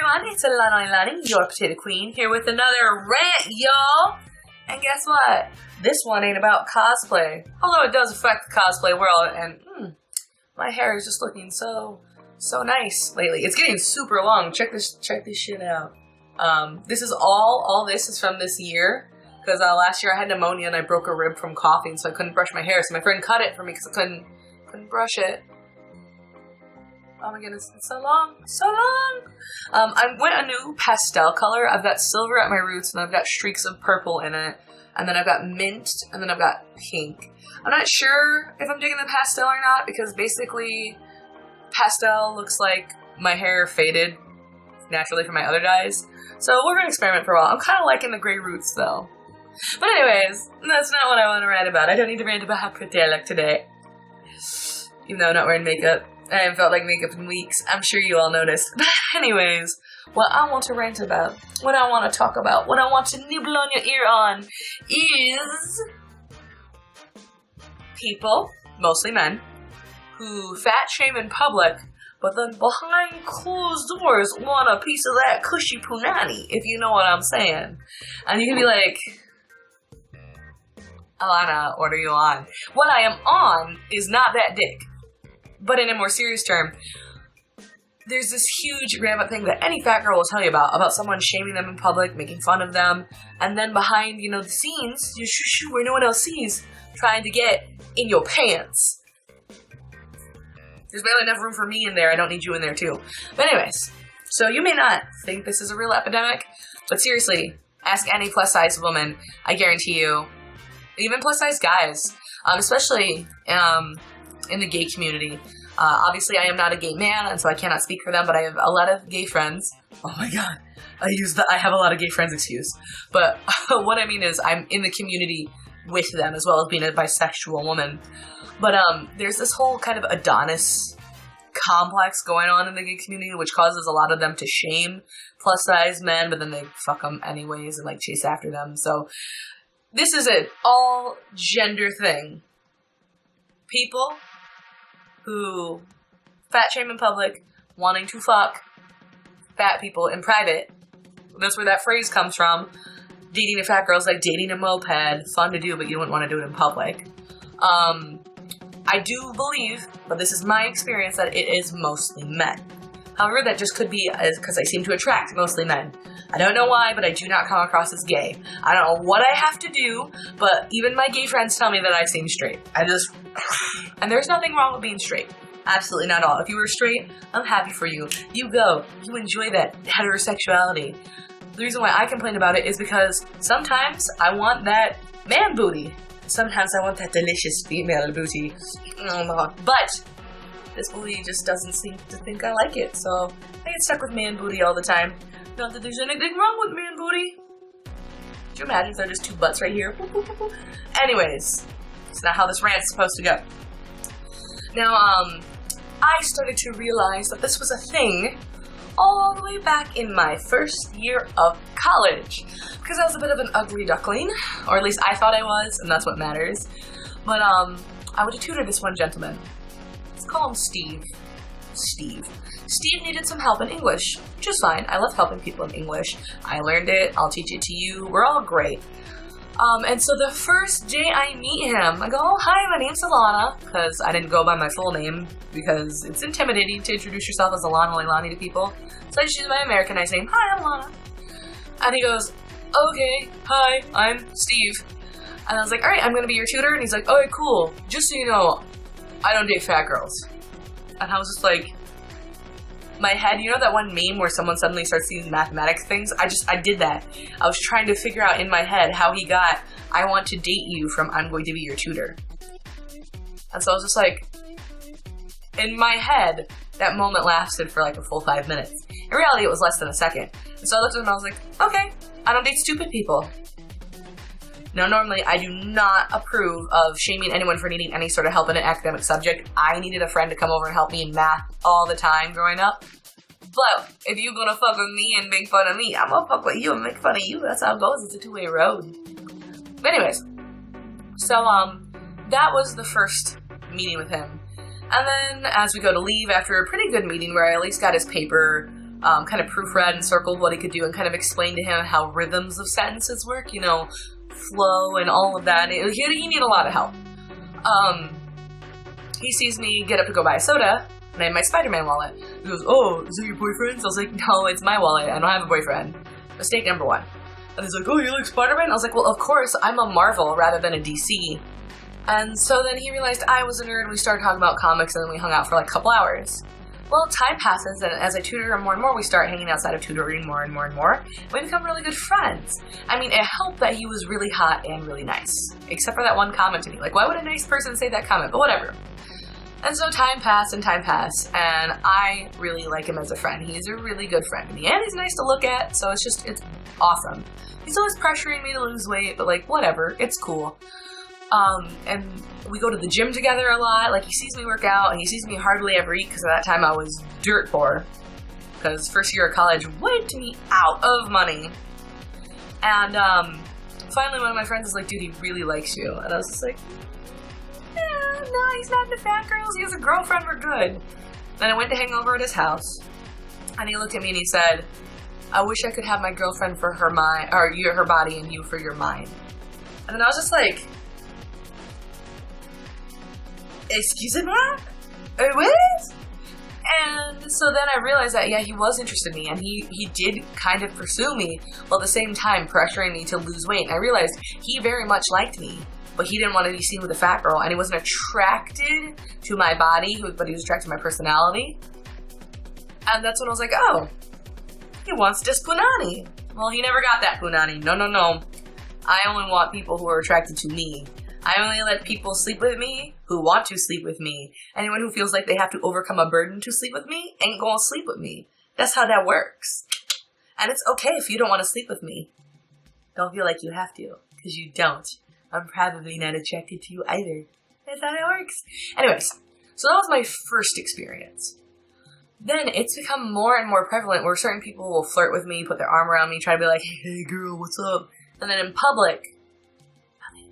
everyone, it's Alani, your potato queen, here with another rant, y'all! And guess what? This one ain't about cosplay, although it does affect the cosplay world, and my hair is just looking so nice lately. It's getting super long. Check this shit out. This is all this is from this year, because last year I had pneumonia and I broke a rib from coughing, so I couldn't brush my hair, so my friend cut it for me because I couldn't brush it. Oh my goodness, it's so long. I went a new pastel color. I've got silver at my roots, and I've got streaks of purple in it, and then I've got mint, and then I've got pink. I'm not sure if I'm digging the pastel or not, because basically pastel looks like my hair faded naturally from my other dyes. So we're gonna experiment for a while. I'm kind of liking the gray roots though. But anyways, that's not what I want to rant about. I don't need to rant about how pretty I look today. Even though I'm not wearing makeup. I haven't felt like makeup in weeks. I'm sure you all noticed. But anyways, what I want to rant about, what I want to talk about, what I want to nibble on your ear on is people, mostly men, who fat shame in public, but then behind closed doors want a piece of that cushy punani, if you know what I'm saying. And you can be like, Alana, what are you on? What I am on is not that dick. But in a more serious term, there's this huge rampant thing that any fat girl will tell you about someone shaming them in public, making fun of them, and then behind, the scenes, you shoo where no one else sees, trying to get in your pants. There's barely enough room for me in there, I don't need you in there too. But anyways, so you may not think this is a real epidemic, but seriously, ask any plus-size woman, I guarantee you, even plus-size guys, especially, in the gay community. Obviously, I am not a gay man, and so I cannot speak for them, but I have a lot of gay friends. Oh my god. I have a lot of gay friends excuse. But what I mean is I'm in the community with them, as well as being a bisexual woman. But there's this whole kind of Adonis complex going on in the gay community, which causes a lot of them to shame plus-size men, but then they fuck them anyways and, chase after them. So this is an all-gender thing. People who fat shame in public, wanting to fuck fat people in private. That's where that phrase comes from. Dating a fat girl is like dating a moped. Fun to do, but you wouldn't want to do it in public. I do believe, but this is my experience, that it is mostly men. However, that just could be because I seem to attract mostly men. I don't know why, but I do not come across as gay. I don't know what I have to do, but even my gay friends tell me that I seem straight. And there's nothing wrong with being straight. Absolutely not at all. If you were straight, I'm happy for you. You go. You enjoy that heterosexuality. The reason why I complain about it is because sometimes I want that man booty. Sometimes I want that delicious female booty. But this booty just doesn't seem to think I like it, so I get stuck with man booty all the time. Not that there's anything wrong with man booty. Could you imagine if there are just two butts right here? Anyways, it's not how this rant is supposed to go. Now, I started to realize that this was a thing all the way back in my first year of college. Because I was a bit of an ugly duckling, or at least I thought I was, and that's what matters. But, I would tutor this one gentleman. Let's call him Steve. Steve needed some help in English, which is fine. I love helping people in English. I learned it. I'll teach it to you. We're all great. And so the first day I meet him, I go, oh, hi, my name's Alana, because I didn't go by my full name, because it's intimidating to introduce yourself as Alana Leilani to people. So I just use my Americanized name. Hi, I'm Alana. And he goes, okay, hi, I'm Steve. And I was like, all right, I'm going to be your tutor. And he's like, okay, cool. Just so you know, I don't date fat girls. And I was just like, my head, you know that one meme where someone suddenly starts using mathematics things? I did that. I was trying to figure out in my head how he got, I want to date you from I'm going to be your tutor. And so I was just like, in my head, that moment lasted for like a full 5 minutes. In reality, it was less than a second. And so I looked at him and I was like, okay, I don't date stupid people. Now, normally, I do not approve of shaming anyone for needing any sort of help in an academic subject. I needed a friend to come over and help me in math all the time growing up. But if you're gonna fuck with me and make fun of me, I'm gonna fuck with you and make fun of you. That's how it goes. It's a two-way road. But anyways, so, that was the first meeting with him. And then, as we go to leave, after a pretty good meeting where I at least got his paper, kind of proofread and circled what he could do and kind of explained to him how rhythms of sentences work, you know, flow and all of that. And he needed a lot of help. He sees me get up to go buy a soda, and I have my Spider-Man wallet. He goes, "Oh, is it your boyfriend's?" I was like, "No, it's my wallet. I don't have a boyfriend." Mistake number one. And he's like, "Oh, you like Spider-Man?" I was like, "Well, of course, I'm a Marvel rather than a DC." And so then he realized I was a nerd, and we started talking about comics, and then we hung out for like a couple hours. Well, time passes, and as I tutor him more and more, we start hanging outside of tutoring more and more and more. We become really good friends. I mean, it helped that he was really hot and really nice. Except for that one comment to me. Like, why would a nice person say that comment? But whatever. And so time passed, and I really like him as a friend. He's a really good friend to me, and he's nice to look at, so it's awesome. He's always pressuring me to lose weight, but like, whatever, it's cool. And we go to the gym together a lot. Like, he sees me work out, and he sees me hardly ever eat, because at that time I was dirt poor. Because first year of college wiped me out of money. And finally one of my friends is like, "Dude, he really likes you." And I was just like, no, he's not into fat girls. He has a girlfriend. We're good. Then I went to hang over at his house, and he looked at me and he said, "I wish I could have my girlfriend for her mind, or you her body, and you for your mind." And then I was just like, "Excuse me? What?" And so then I realized that, yeah, he was interested in me, and he did kind of pursue me, while at the same time pressuring me to lose weight. And I realized he very much liked me, but he didn't want to be seen with a fat girl, and he wasn't attracted to my body, but he was attracted to my personality. And that's when I was like, oh, he wants this punani. Well, he never got that punani. No. I only want people who are attracted to me. I only let people sleep with me who want to sleep with me. Anyone who feels like they have to overcome a burden to sleep with me ain't gonna sleep with me. That's how that works. And it's okay if you don't want to sleep with me. Don't feel like you have to, because you don't. I'm probably not attracted to you either. That's how it works. Anyways, so that was my first experience. Then it's become more and more prevalent where certain people will flirt with me, put their arm around me, try to be like, "Hey girl, what's up?" And then in public, nothing.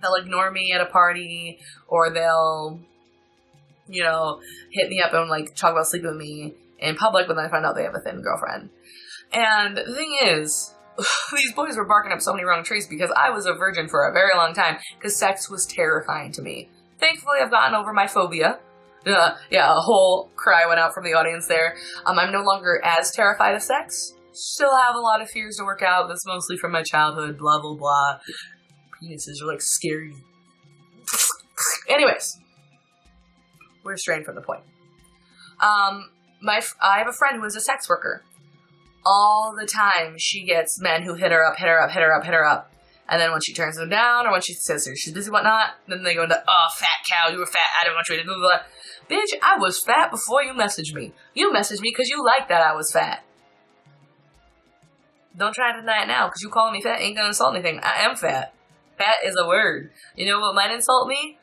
They'll ignore me at a party, or they'll, hit me up and like talk about sleeping with me in public when I find out they have a thin girlfriend. And the thing is, these boys were barking up so many wrong trees because I was a virgin for a very long time because sex was terrifying to me. Thankfully, I've gotten over my phobia. A whole cry went out from the audience there. I'm no longer as terrified of sex. Still have a lot of fears to work out. That's mostly from my childhood, blah, blah, blah. Penises are like scary. Anyways, we're straying from the point. I have a friend who is a sex worker. All the time, she gets men who hit her up. And then when she turns them down, or when she says she's busy, whatnot, then they go into, "Oh, fat cow, you were fat, I didn't want you to do that." Bitch, I was fat before you messaged me. You messaged me because you liked that I was fat. Don't try to deny it now, because you calling me fat ain't gonna insult anything. I am fat. Fat is a word. You know what might insult me?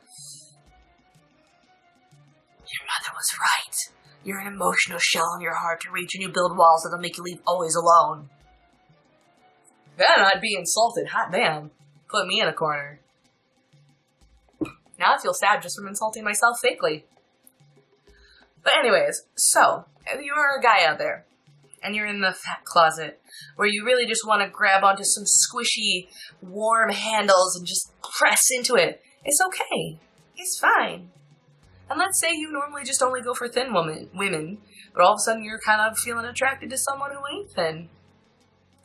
Your mother was right. You're an emotional shell and you're hard to reach, and you build walls that'll make you leave always alone. Then I'd be insulted. Hot damn. Put me in a corner. Now I feel sad just from insulting myself fakely. But anyways, so, if you are a guy out there, and you're in the fat closet, where you really just want to grab onto some squishy, warm handles and just press into it, it's okay. It's fine. And let's say you normally just only go for thin women, but all of a sudden you're kind of feeling attracted to someone who ain't thin.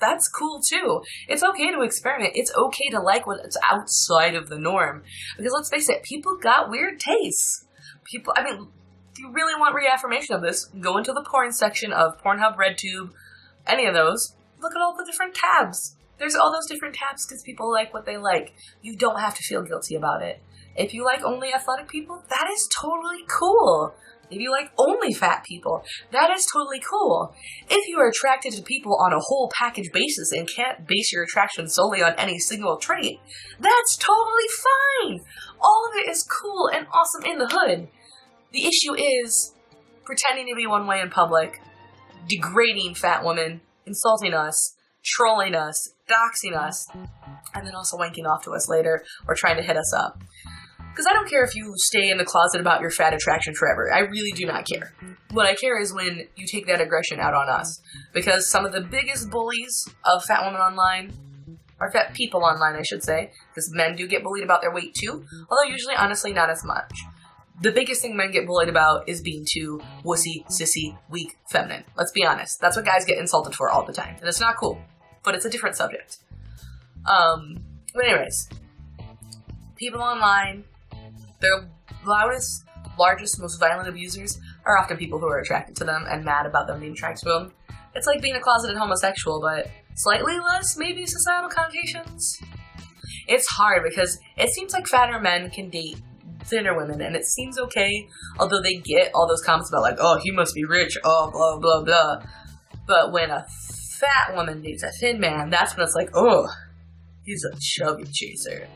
That's cool too. It's okay to experiment. It's okay to like what's outside of the norm. Because let's face it, people got weird tastes. If you really want reaffirmation of this, go into the porn section of Pornhub, RedTube, any of those. Look at all the different tabs. There's all those different tabs because people like what they like. You don't have to feel guilty about it. If you like only athletic people, that is totally cool. If you like only fat people, that is totally cool. If you are attracted to people on a whole package basis and can't base your attraction solely on any single trait, that's totally fine. All of it is cool and awesome in the hood. The issue is pretending to be one way in public, degrading fat women, insulting us, trolling us, doxing us, and then also wanking off to us later or trying to hit us up. Because I don't care if you stay in the closet about your fat attraction forever. I really do not care. What I care is when you take that aggression out on us. Because some of the biggest bullies of fat women online, or fat people online, I should say, because men do get bullied about their weight too, although usually, honestly, not as much. The biggest thing men get bullied about is being too wussy, sissy, weak, feminine. Let's be honest. That's what guys get insulted for all the time. And it's not cool. But it's a different subject. But anyways, people online, their loudest, largest, most violent abusers are often people who are attracted to them and mad about them being attracted to them. It's like being a closeted homosexual, but slightly less, maybe, societal connotations. It's hard because it seems like fatter men can date thinner women, and it seems okay, although they get all those comments about like, oh, he must be rich, oh, blah, blah, blah. But when a fat woman dates a thin man, that's when it's like, oh, he's a chubby chaser.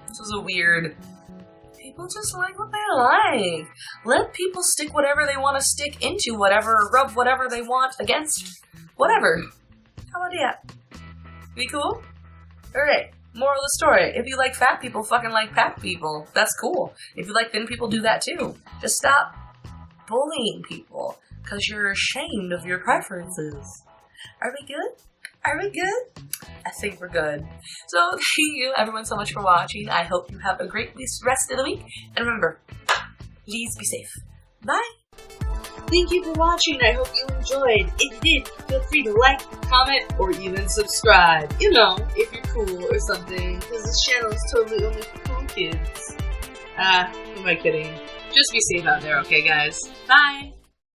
This is a weird... People just like what they like. Let people stick whatever they want to stick into whatever, rub whatever they want against whatever. How about that? Be cool? Alright, moral of the story. If you like fat people, fucking like fat people. That's cool. If you like thin people, do that too. Just stop bullying people because you're ashamed of your preferences. Are we good? Are we good? I think we're good. So, thank you everyone so much for watching. I hope you have a great rest of the week. And remember, please be safe. Bye! Thank you for watching. I hope you enjoyed. If you did, feel free to like, comment, or even subscribe. You know, if you're cool or something. Because this channel is totally only for cool kids. Who am I kidding? Just be safe out there, okay guys? Bye!